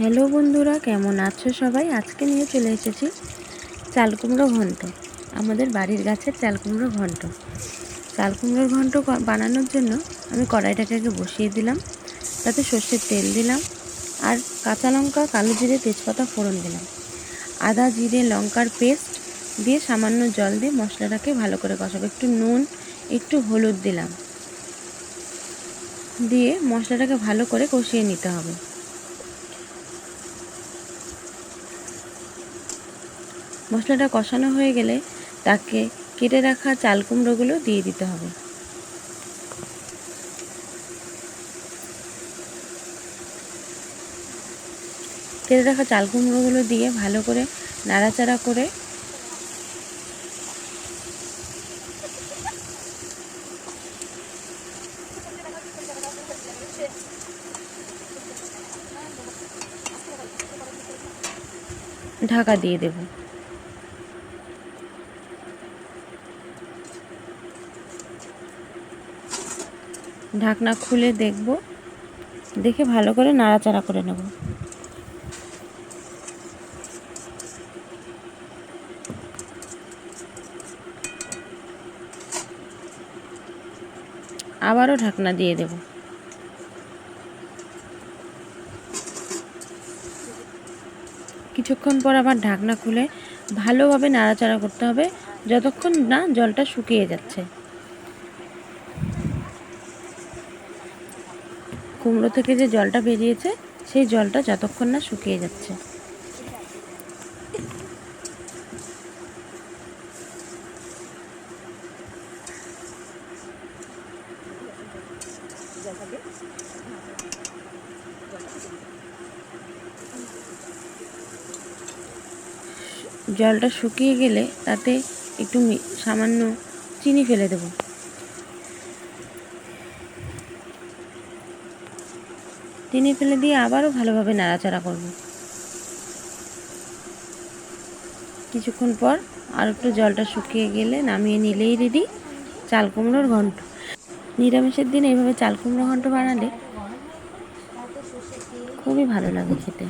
Hello বন্ধুরা, কেমন আছো সবাই? আজকে নিয়ে চলে এসেছি চাল কুমড়ো ঘন্ট। আমাদের বাড়ির গাছের চাল কুমড়ো ঘন্ট। চাল কুমড়োর ঘন্ট বানানোর জন্য আমি কড়াইটাকে আগে বসিয়ে দিলাম, তাতে সর্ষের তেল দিলাম, আর কাঁচা লঙ্কা, কালো জিরে, তেজপাতা ফোড়ন দিলাম। আদা, জিরে, লঙ্কার পেস্ট দিয়ে সামান্য জল দিয়ে মশলাটাকে ভালো করে কষাবো। একটু নুন, একটু হলুদ দিলাম, দিয়ে মশলাটাকে ভালো করে কষিয়ে নিতে হবে। মশলাটা কষানো হয়ে গেলে তাকে কেটে রাখা চাল কুমড়োগুলো দিয়ে দিতে হবে। কেটে রাখা চাল কুমড়োগুলো দিয়ে ভালো করে নাড়াচাড়া করে ঢাকা দিয়ে দেব। ঢাকনা খুলে দেখব, দেখে ভালো করে নাড়াচাড়া করে নেব। আবারও ঢাকনা দিয়ে দেব। কিছুক্ষণ পর আবার ঢাকনা খুলে ভালোভাবে নাড়াচাড়া করতে হবে যতক্ষণ না জলটা শুকিয়ে যাচ্ছে। কুমড়ো থেকে যে জলটা বেরিয়েছে সেই জলটা যতক্ষণ না শুকিয়ে যাচ্ছে। জলটা শুকিয়ে গেলে তাতে একটু সামান্য চিনি ফেলে দেব। চিনি ফেলে দিয়ে আবারও ভালোভাবে নাড়াচাড়া করব। কিছুক্ষণ পর আর একটু জলটা শুকিয়ে গেলে নামিয়ে নিলেই রেডি চাল কুমড়োর ঘন্ট। নিরামিষের দিনে এইভাবে চাল কুমড়ো ঘন্ট বানালে খুবই ভালো লাগে খেতে।